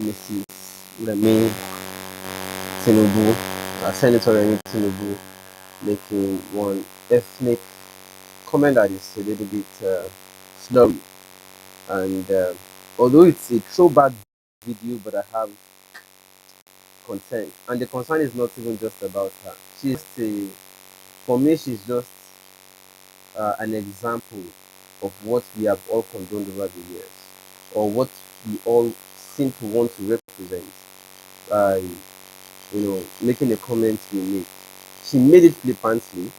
Mrs. Remi Tinubu, Senator Remi Tinubu, making one ethnic comment that is a little bit slurry. And although it's a throwback video, but I have concern. And the concern is not even just about her. For me, she's just an example of what we have all condoned over the years, or what we all seem to want to represent by, making a comment we make. She made it flippantly,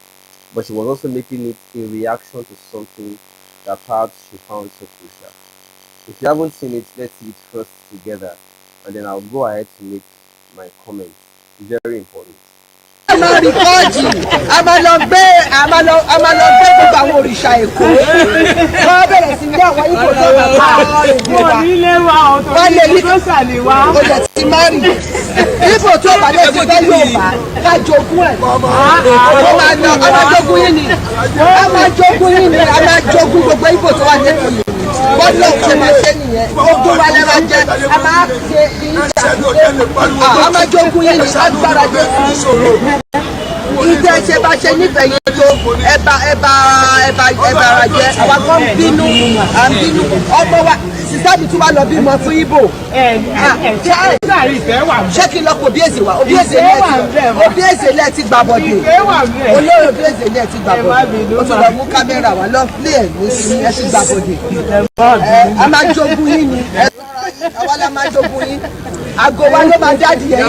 but she was also making it in reaction to something that perhaps she found so crucial. If you haven't seen it, let's see it first together, and then I'll go ahead to make my comment. Very important. a máa rìkọ́ọ̀dì a máa lọ gbé gbogbo àwọn òrìṣà èkó wọ́n bẹ̀rẹ̀ sí ní àwọn ipò tó bá wà wọ́n lè ní oyè tí má rì ipò tó bá lè ti fẹ́ Yorùbá ká jogún ẹ̀ ó máa ná a máa jogún yín ni a máa jogún gbogbo ipò tó wà lẹ́kọ̀ọ́ yìí bọ́dọ̀ ṣe máa ṣe nìyẹn gbogbo wa lè máa jẹ a máa ṣe a máa jogún yín ní agbára dé ìtẹ́ ṣe bá ṣe nífẹ̀ẹ́ yẹn tó ẹ̀bà jẹ àwa kan bínú à ń bínú ọmọ wa sísáàbì tí wàá lọ bímọ fún Ìgbò ṣé kí n lọ kó Obieze wa Obieze lẹ ti gbà bọ̀dé olórí Obieze lẹ ti gbà bọ̀dé o tún lọ mú kámẹ́rà wa lọ lé ẹ̀ ní sí ẹ ti gbà bọ̀dé a máa jogún yín ni àwa la máa jogún yín àgọ́ wa ló máa jáde yẹn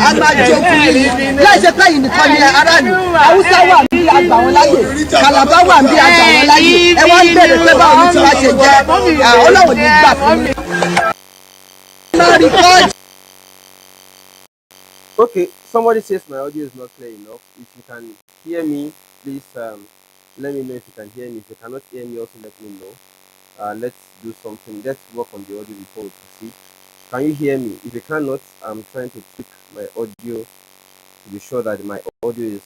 a máa jogún yín láì ṣe pé yìí nìkan ni aráàlú Haúsá wà bí àgbà wọn láyè Kàlàbá wà bí àgbà wọn láyè ẹ wá ń bèrè pé báwo ni tí wàá ṣe jẹ Ọlọ́run ní gbà fún mi. Okay, somebody says my audio is not clear enough. If you can hear me, please let me know if you can hear me. If you cannot hear me, also let me know. Let's do something. Let's work on the audio before we proceed. Can you hear me? If you cannot, I'm trying to tweak my audio to be sure that my audio is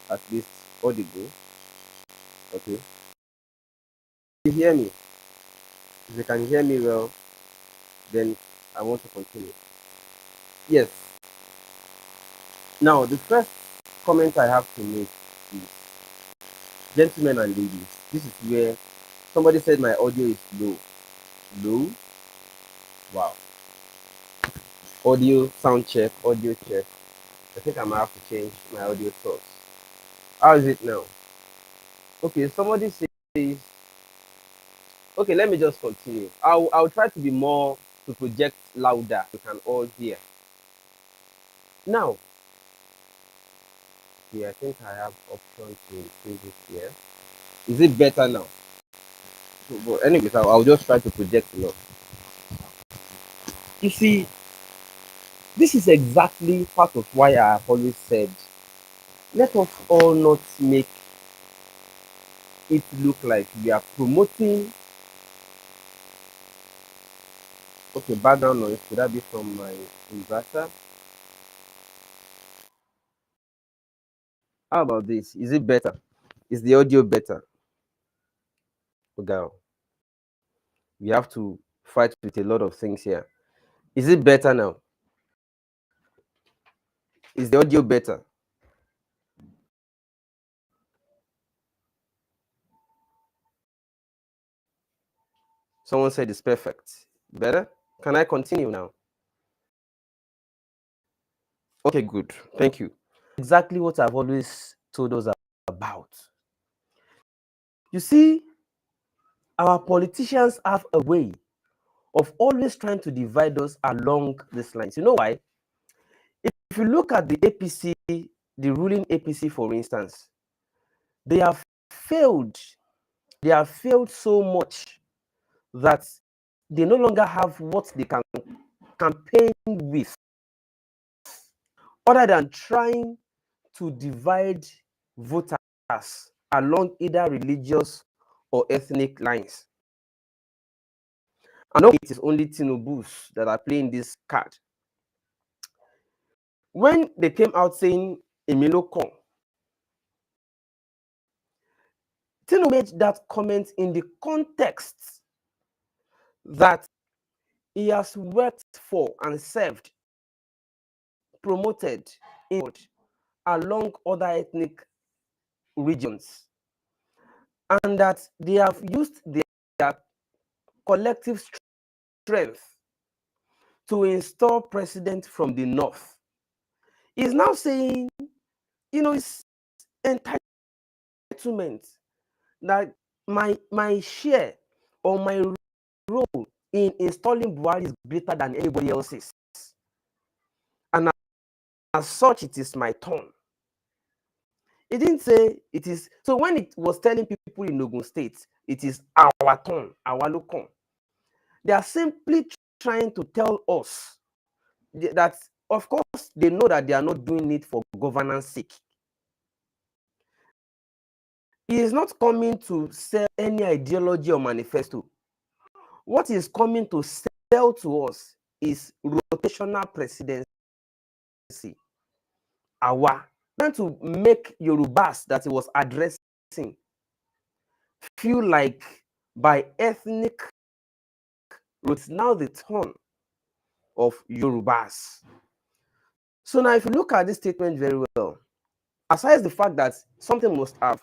at least audible. Okay. Can you hear me? If you can hear me well, then I want to continue. Yes. Now, the first comment I have to make is, gentlemen and ladies, this is where somebody said my audio is low. Low? Wow. Audio sound check, audio check. I think I might have to change my audio source. How is it now? Okay, somebody says, okay, let me just continue. I'll try to be more, to project louder. You can all hear. Now, yeah, I think I have option to increase it here. Is it better now? But anyways, I'll just try to project enough. You see, this is exactly part of why I have always said, let us all not make it look like we are promoting. Okay, background noise, could that be from my inverter? How about this? Is it better? Is the audio better? Okay. We have to fight with a lot of things here. Is it better now? Is the audio better? Someone said it's perfect. Better? Can I continue now? Okay, good. Thank you. Exactly what I've always told us about. You see, our politicians have a way of always trying to divide us along these lines. You know why? If you look at the APC, the ruling APC, for instance, they have failed. They have failed so much that they no longer have what they can campaign with, other than trying to divide voters along either religious or ethnic lines. I know it is only Tinubus that are playing this card. When they came out saying Emilio Kong, Tinubu made that comment in the context that he has worked for and served, promoted in along other ethnic regions, and that they have used their collective strength to install president from the north. He's now saying, it's entitlement that my share or my role in installing Buhari is greater than anybody else's. And as such, it is my turn. He didn't say it is. So when it was telling people in Ogun State, it is our turn, our local, they are simply trying to tell us that, of course, they know that they are not doing it for governance sake. He is not coming to sell any ideology or manifesto. What he is coming to sell to us is rotational presidency. Our trying to make Yorubas that he was addressing feel like by ethnic roots, now the turn of Yorubas. So now if you look at this statement very well, aside the fact that something must have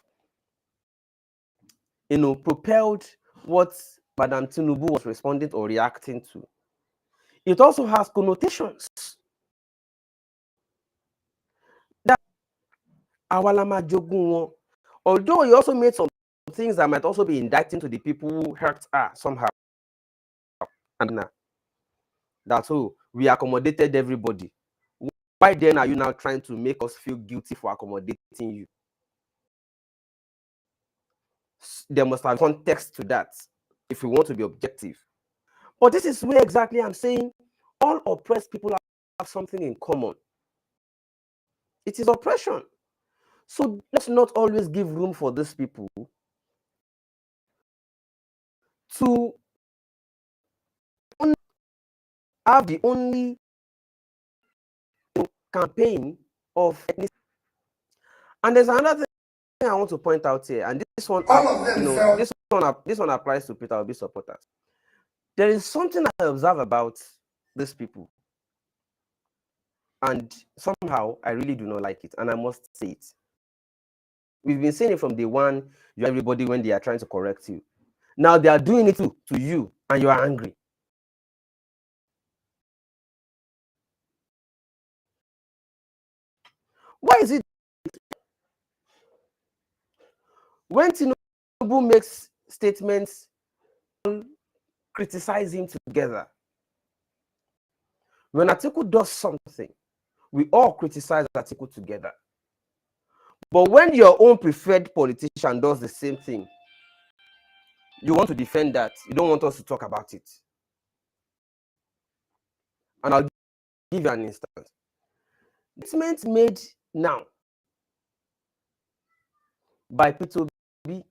propelled what Madam Tinubu was responding or reacting to, it also has connotations. That Awalama Jogun, although he also made some things that might also be indicting to the people who hurt her somehow. And that's all. We accommodated everybody. Why then are you now trying to make us feel guilty for accommodating you? There must have context to that if we want to be objective. But this is where exactly I'm saying all oppressed people have something in common. It is oppression. So let's not always give room for these people to have the only campaign of ethnicity. And there's another thing I want to point out here, and this one, this one applies to Peter Obi supporters. There is something I observe about these people, and somehow I really do not like it, and I must say it. We've been saying it from day one. You everybody when they are trying to correct you. Now they are doing it to you, and you are angry. Why is it when Tinubu makes statements, criticize him together? When Atiku does something, we all criticize Atiku together. But when your own preferred politician does the same thing, you want to defend that. You don't want us to talk about it. And I'll give you an instance. Statements made now by Peter Obi,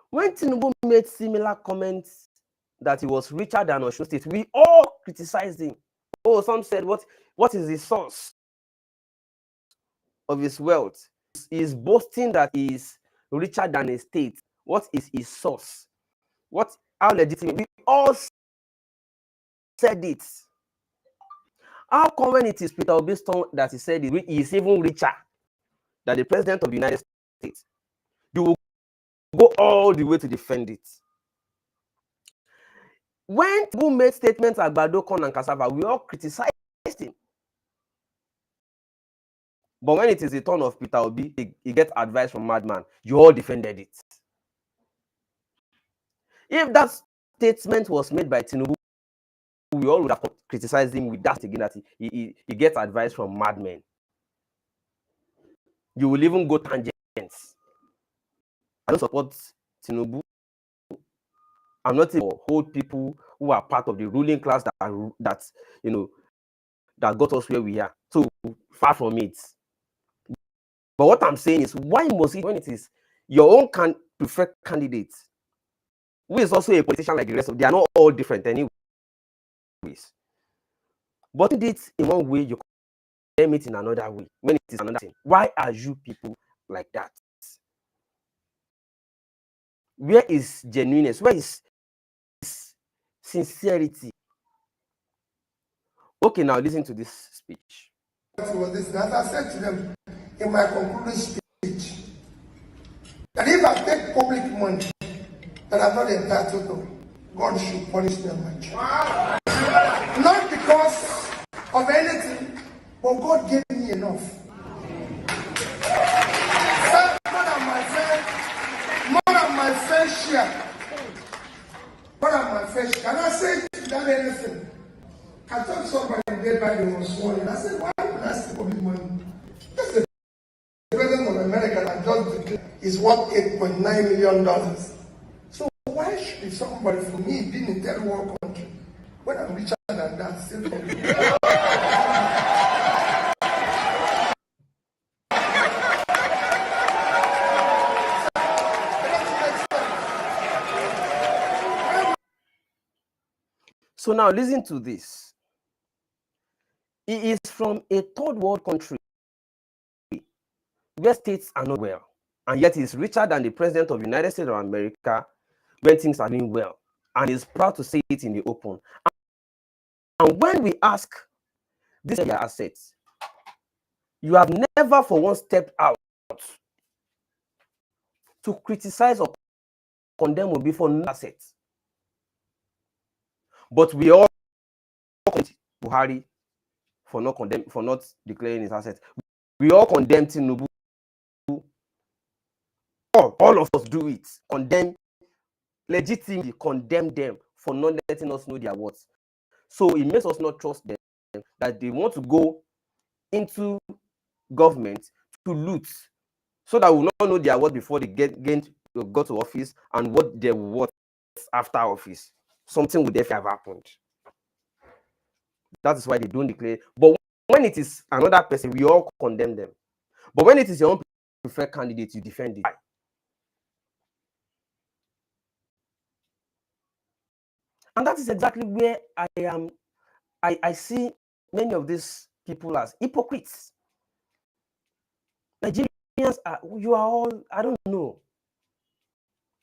when Tinubu made similar comments that he was richer than Osun State, we all criticized him. Oh, some said, what is the source of his wealth? He is boasting that he is richer than a state. What is his source? How legitimate? We all said it. How come when it is Peter Obi's turn that he said he is even richer than the president of the United States, you will go all the way to defend it? When Tinubu made statements about corn and cassava, we all criticized him. But when it is the turn of Peter Obi, he gets advice from madman. You all defended it. If that statement was made by Tinubu, we all would have criticized him with that again, that he gets advice from madmen. You will even go tangents. I don't support Tinubu. I'm not even hold people who are part of the ruling class that got us where we are. So far from it. But what I'm saying is, why must it, when it is your own preferred candidate, who is also a politician like the rest of them, they are not all different anyways. But it is in one way, you condemn it in another way. When it is another thing, why are you people like that? Where is genuineness? Where is sincerity? Okay, now listen to this speech. Was this, as I said to them in my concluding speech, that if I take public money that I'm not entitled to, God should punish me on my child. Not because of anything, but God gave me enough. More than my fair share. More than my fair share. And I said without anything. I told somebody the day back they were sworn. I said, why would I steal public money? This is the president of America that just declared is worth $8.9 million. So why should somebody, for me, being in third world country, when I'm richer than that, still So now listen to this. He is from a third world country where states are not well, and yet he's richer than the president of the United States of America when things are doing well, and he's proud to say it in the open. And when we ask these are your assets, you have never for one stepped out to criticize or condemn Obi for no assets. But we all condemn Buhari for not declaring his assets. We all condemn Tinubu. All of us do it. Condemn, legitimately condemn them for not letting us know their words. So it makes us not trust them that they want to go into government to loot, so that we will not know their words before they go to office and what their words after office. Something would definitely have happened. That is why they don't declare. But when it is another person, we all condemn them. But when it is your own preferred candidate, you defend it. And that is exactly where I am. I see many of these people as hypocrites. Nigerians you are all, I don't know.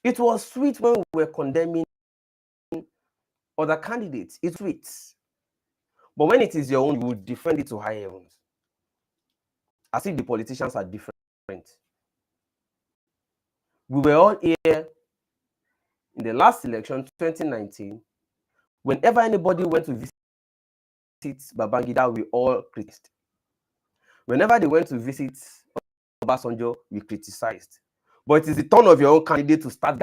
It was sweet when we were condemning other candidates. It's sweet. But when it is your own, you would defend it to high heavens. As if the politicians are different. We were all here in the last election, 2019. Whenever anybody went to visit Babangida, we all criticized. Whenever they went to visit Obasanjo, we criticized. But it is the turn of your own candidate to start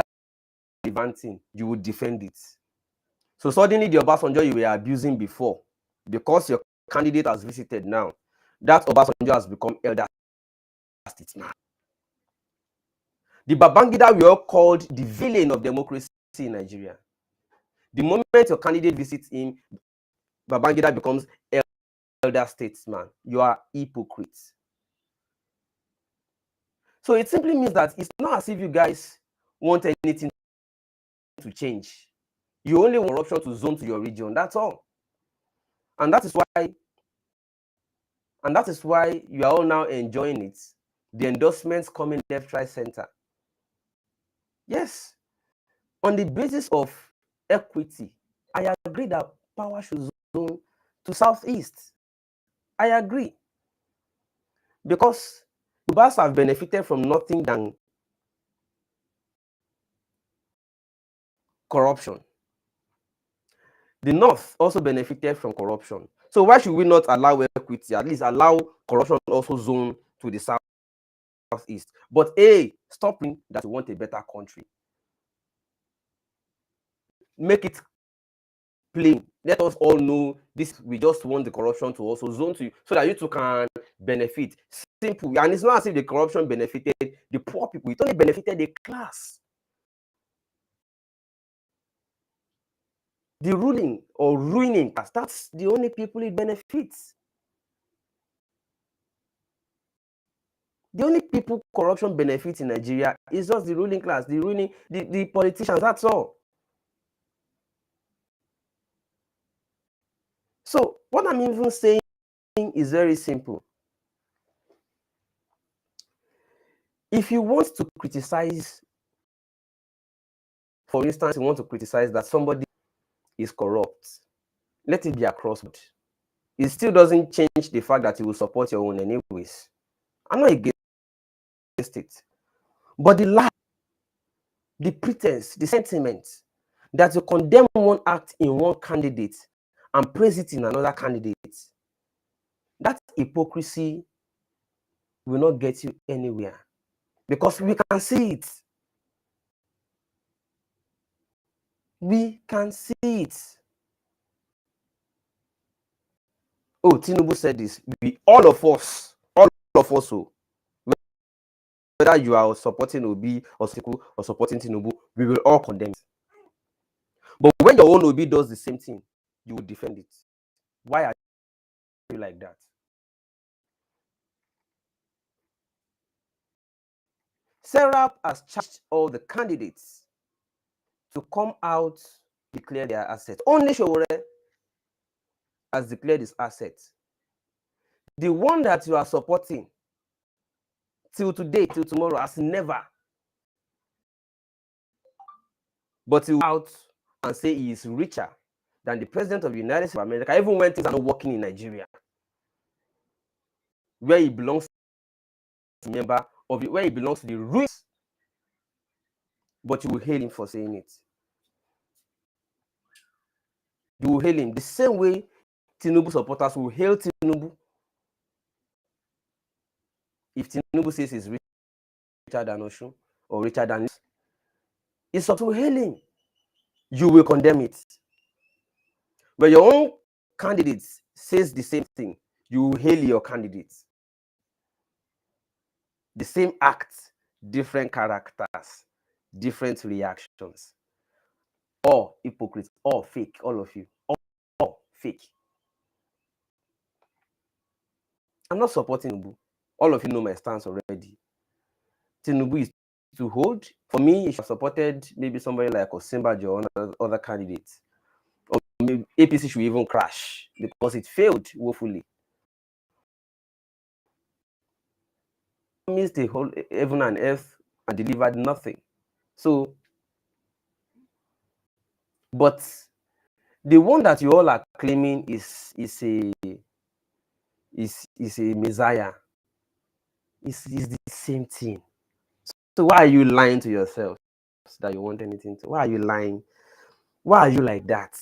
gallivanting. You would defend it. So suddenly the Obasanjo you were abusing before, because your candidate has visited now, that Obasanjo has become elder statesman. The Babangida we all called the villain of democracy in Nigeria. The moment your candidate visits him, Babangida becomes elder statesman. You are hypocrites. So it simply means that it's not as if you guys want anything to change. You only want corruption to zone to your region. That's all. And that is why you are all now enjoying it. The endorsements coming left, right, center. Yes. On the basis of equity, I agree that power should zone to southeast. I agree. Because Yorubas have benefited from nothing than corruption. The North also benefited from corruption. So why should we not allow equity, at least allow corruption also zone to the southeast? But stop me that we want a better country. Make it plain. Let us all know this. We just want the corruption to also zone to you, so that you too can benefit. Simple. And it's not as if the corruption benefited the poor people. It only benefited the class. The ruling or ruining class, that's the only people it benefits. The only people corruption benefits in Nigeria is just the ruling class, the politicians, that's all. So what I'm even saying is very simple. If you want to criticize, for instance, you want to criticize that somebody is corrupt, let it be across board. it still doesn't change the fact that you will support your own anyways. I'm not against it. But the lie, the pretense, the sentiment that you condemn one act in one candidate and praise it in another candidate, that hypocrisy will not get you anywhere, because we can see it. We can see it. Oh, Tinubu said this. All of us, so whether you are supporting Obi or supporting Tinubu, we will all condemn it. But when your own Obi does the same thing, you will defend it. Why are you like that? Serap has charged all the candidates to come out, declare their assets. Only Showore has declared his assets. The one that you are supporting till today, till tomorrow, has never. But he will out and say he is richer than the president of the United States of America, even when things are not working in Nigeria, where he belongs to member of it, where he belongs to the roots. But you will hail him for saying it. You will hail him the same way Tinubu supporters will hail Tinubu. If Tinubu says he's richer than Oshun or richer than this, it's up to hail him. You will condemn it. But your own candidate says the same thing, you will hail your candidate. The same act, different characters, different reactions. All hypocrites, all fake, all of you, all fake. I'm not supporting Tinubu. All of you know my stance already. Tinubu is to hold. For me, if you supported maybe somebody like Osinbajo or other candidates, or maybe APC should even crash because it failed woefully. Missed the whole heaven and earth and delivered nothing. So, but the one that you all are claiming is a messiah. It's the same thing. So why are you lying to yourself that you want anything to? Why are you lying? Why are you like that?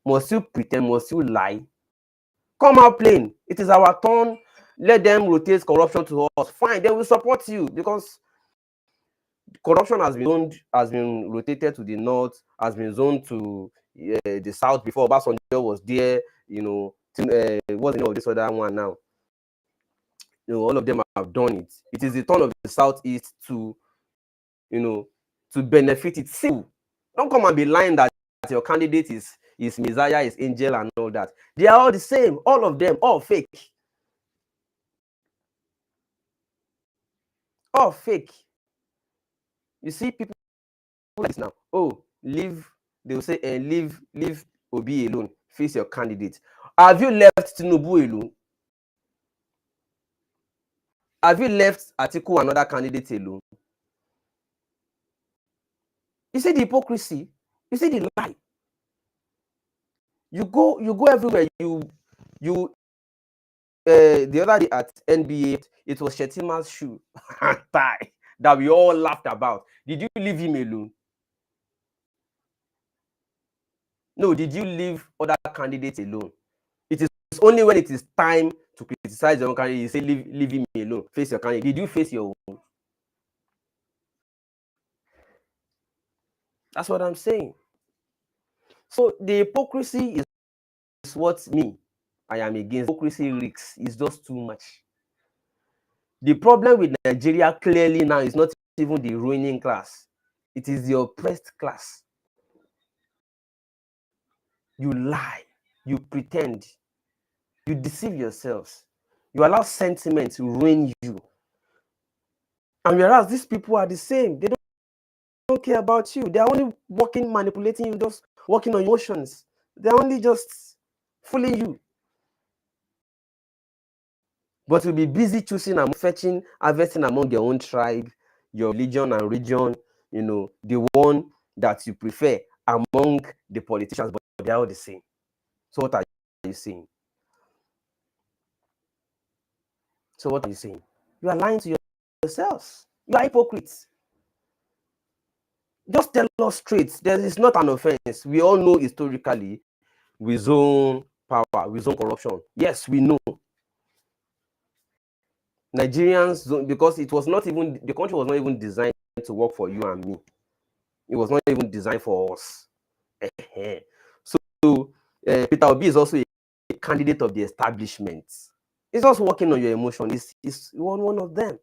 Must you pretend? Must you lie? Come out plain. It is our turn. Let them rotate corruption to us. Fine, they will support you because corruption has been rotated to the north, has been zoned to the south before. Obasanjo was there. You know, what's the name of this other one now? You know, all of them have done it. It is the turn of the southeast to, you know, to benefit it. See, don't come and be lying that your candidate is Messiah, is angel, and all that. They are all the same. All of them, all fake. All fake. You see people like this now. Oh, leave. They will say, leave Obi alone. Face your candidate. Have you left Tinubu alone? Have you left Atiku, another candidate, alone? You see the hypocrisy. You see the lie. You go everywhere. The other day at NBA, it was Shetima's shoe and tie that we all laughed about. Did you leave him alone? No, did you leave other candidates alone? It is only when it is time to criticize your own candidate, you say leave him alone, face your candidate. Did you face your own? That's what I'm saying. So the hypocrisy is what I am against. Hypocrisy reeks is just too much. The problem with Nigeria clearly now is not even the ruling class. It is the oppressed class. You lie, you pretend, you deceive yourselves, you allow sentiment to ruin you. And whereas these people are the same, they don't care about you. They are only working, manipulating you, just working on emotions. They're only just fooling you. But you'll be busy choosing and fetching, harvesting among your own tribe, your religion and region, you know, the one that you prefer among the politicians, but they're all the same. So what are you saying? So what are you saying? You are lying to yourselves. You are hypocrites. Just tell us straight. There is not an offense. We all know historically we zone power, we zone corruption. Yes, we know. Nigerians, because it was not even, the country was not even designed to work for you and me. It was not even designed for us. So Peter Obi is also a candidate of the establishment. He's just working on your emotion. He's one of them.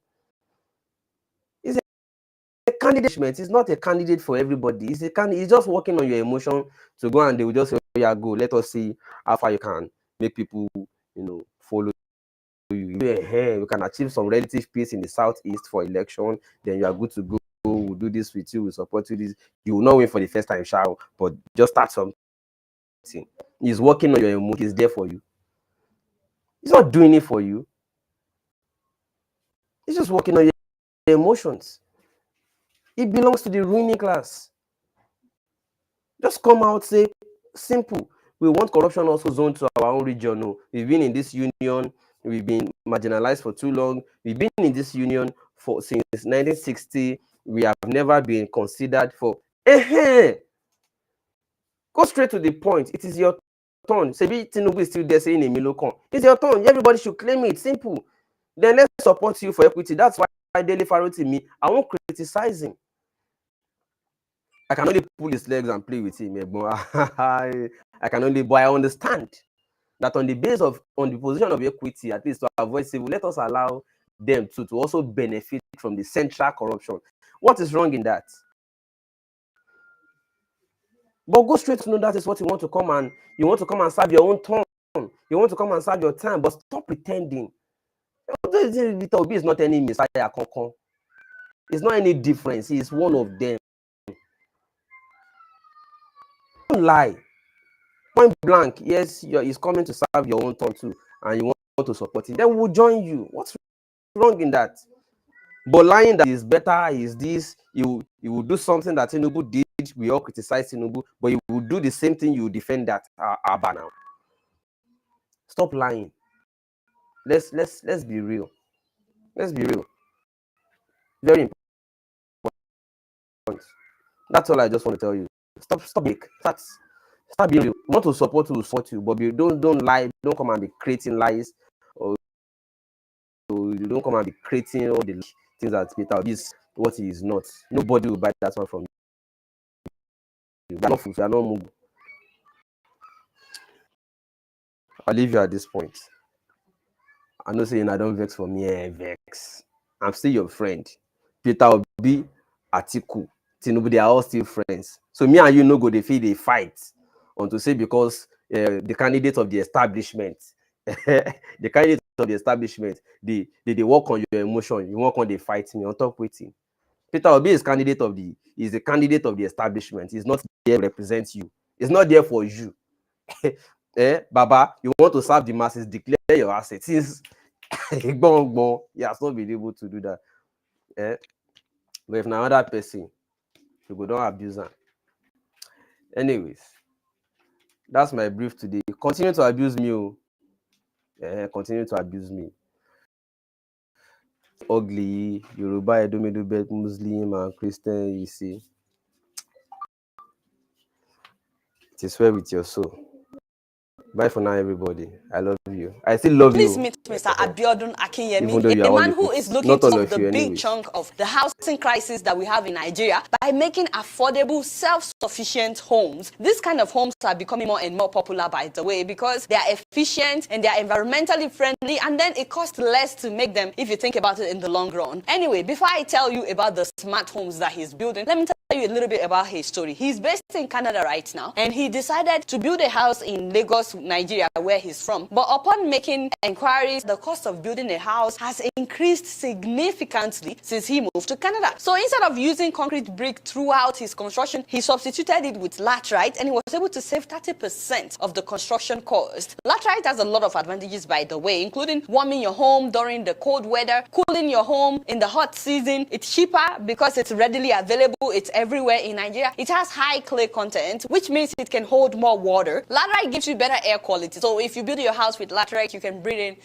He's a candidate. He's not a candidate for everybody. He's just working on your emotion to go, and they will just say, oh, yeah, go. Let us see how far you can make people, follow you. We can achieve some relative peace in the southeast for election. Then you are good to go. We'll do this with you. We'll support you. This you will not win for the first time, but just start something. He's working on your emotion. He's there for you. He's not doing it for you. He's just working on your emotions. It belongs to the ruling class. Just come out, say, simple. We want corruption also zoned to our own region. No, we've been in this union. We've been marginalized for too long. We've been in this union since 1960. We have never been considered for. Go straight to the point. It is your turn. Sebi Tinubu is still there saying Emilokon. It's your turn. Everybody should claim it. Simple. Then let's support you for equity. That's why Dele Faro to me, I won't criticize him. I can only pull his legs and play with him. I can only, but I understand that on the position of equity, at least to avoid civil, let us allow them to also benefit from the central corruption. What is wrong in that? But go straight to know that is what you want to come and serve your own turn. You want to come and serve your time, but stop pretending. Peter Obi is not any Messiah. It's not any difference. He is one of them. Don't lie. Point blank. Yes, he's coming to serve your own turn too, and you want to support him. Then we'll join you. What's wrong in that? But lying that is better, is this, you will do something that Tinubu did. We all criticize Tinubu, but you will do the same thing. You defend that Abba now. Stop lying. Let's be real. Let's be real. Very important. That's all I just want to tell you. Stop being real. You want to support you, but don't lie. Don't come and be creating lies, or you don't come and be creating all the things that Peter is what he is not. Nobody will buy that one from you. You are not fool. You are not moved. I'll leave you at this point. I'm not saying I don't vex for me. Vex. I'm still your friend. Peter Obi, Atiku, Tinubu, they are all still friends. So me and you no go they feel they fight on to say because the candidates of the establishment, they work on your emotion. You work on they fight me on top waiting. Peter Obi is the candidate of the establishment. He's not there to represent you. He's not there for you. Baba, you want to serve the masses, declare your assets. He has not been able to do that. But if now another person, you go don't abuse them. Anyways, that's my brief today. Continue to abuse me. Continue to abuse me. Ugly, Yoruba, Edomedubet, Muslim, and Christian, you see. It is well with your soul. Bye for now, everybody. I love you. I still love you. Please meet Mr. Abiodun Akinyemi, a man who is looking to solve the big chunk of the housing crisis that we have in Nigeria by making affordable, self-sufficient homes. This kind of homes are becoming more and more popular, by the way, because they are efficient and they are environmentally friendly, and then it costs less to make them if you think about it in the long run. Anyway, before I tell you about the smart homes that he's building, let me tell you a little bit about his story. He's based in Canada right now, and he decided to build a house in Lagos, Nigeria, where he's from. But upon making inquiries, the cost of building a house has increased significantly since he moved to Canada. So instead of using concrete brick throughout his construction, he substituted it with laterite, and he was able to save 30% of the construction cost. Laterite has a lot of advantages, by the way, including warming your home during the cold weather, cooling your home in the hot season. It's cheaper because it's readily available. It's everywhere in Nigeria. It has high clay content, which means it can hold more water. Laterite gives you better air quality. So if you build your house with laterite, you can breathe in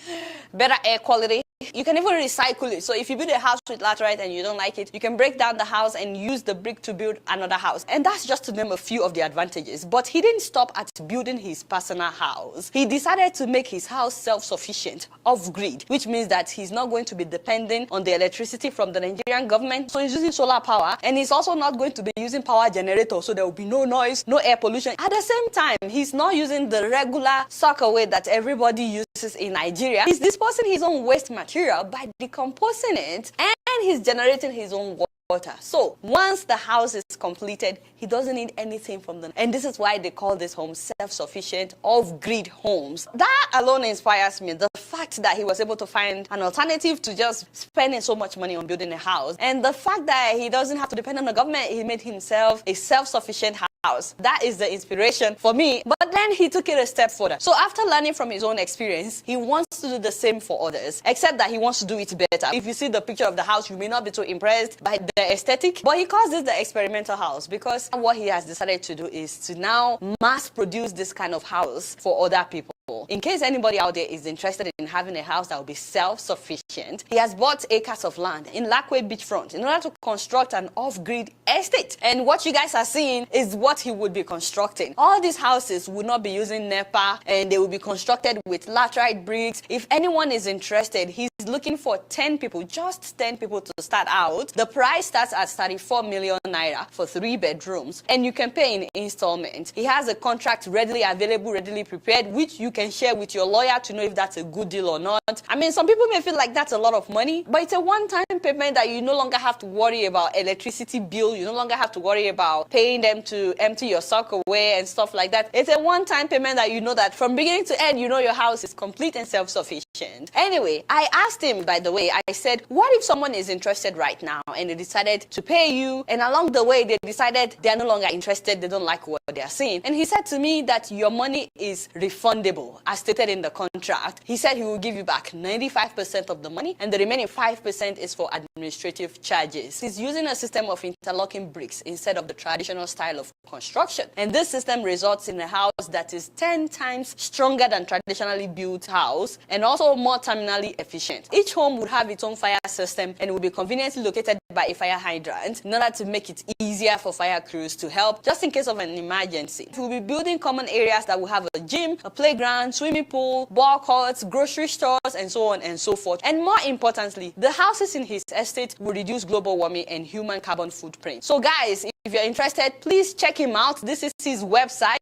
better air quality. you can even recycle it. So if you build a house with laterite and you don't like it, you can break down the house and use the brick to build another house. And that's just to name a few of the advantages. But he didn't stop at building his personal house. He decided to make his house self-sufficient, off-grid, which means that he's not going to be dependent on the electricity from the Nigerian government. So he's using solar power, and he's also not going to be using power generator, so there will be no noise, no air pollution. At the same time, he's not using the regular sockaway that everybody uses in Nigeria. He's disposing his own waste material by decomposing it, and he's generating his own water. So once the house is completed, he doesn't need anything from them. And this is why they call this home self-sufficient, off-grid homes. That alone inspires me. The fact that he was able to find an alternative to just spending so much money on building a house, and the fact that he doesn't have to depend on the government, he made himself a self-sufficient house. That is the inspiration for me. But then he took it a step further. So after learning from his own experience, he wants to do the same for others, except that he wants to do it better. If you see the picture of the house, you may not be too impressed by the aesthetic, but he calls this the experimental house, because what he has decided to do is to now mass produce this kind of house for other people. In case anybody out there is interested in having a house that will be self-sufficient, he has bought acres of land in Lakwe beachfront in order to construct an off-grid estate. And what you guys are seeing is what he would be constructing. All these houses would not be using NEPA, and they will be constructed with laterite bricks. If anyone is interested, he's looking for 10 people, just 10 people to start out. The price starts at 34 million naira for 3 bedrooms, and you can pay in installment. He has a contract readily available, readily prepared, which you can share with your lawyer to know if that's a good deal or not. I mean, some people may feel like that's a lot of money, but it's a one-time payment that you no longer have to worry about electricity bill. You no longer have to worry about paying them to empty your sock away and stuff like that. It's a one-time payment that you know that from beginning to end, you know your house is complete and self-sufficient. Anyway, I asked him, by the way, I said, what if someone is interested right now and they decided to pay you, and along the way they decided they're no longer interested, they don't like what they're seeing? And he said to me that your money is refundable, as stated in the contract. He said he will give you back 95% of the money, and the remaining 5% is for administrative charges. He's using a system of interlocking bricks instead of the traditional style of construction. And this system results in a house that is 10 times stronger than traditionally built house, and also more terminally efficient. Each home would have its own fire system, and will be conveniently located by a fire hydrant in order to make it easier for fire crews to help just in case of an emergency. We'll be building common areas that will have a gym, a playground, swimming pool, ball courts, grocery stores, and so on and so forth. And more importantly, the houses in his estate will reduce global warming and human carbon footprint. So guys, if you're interested, please check him out. This is his website.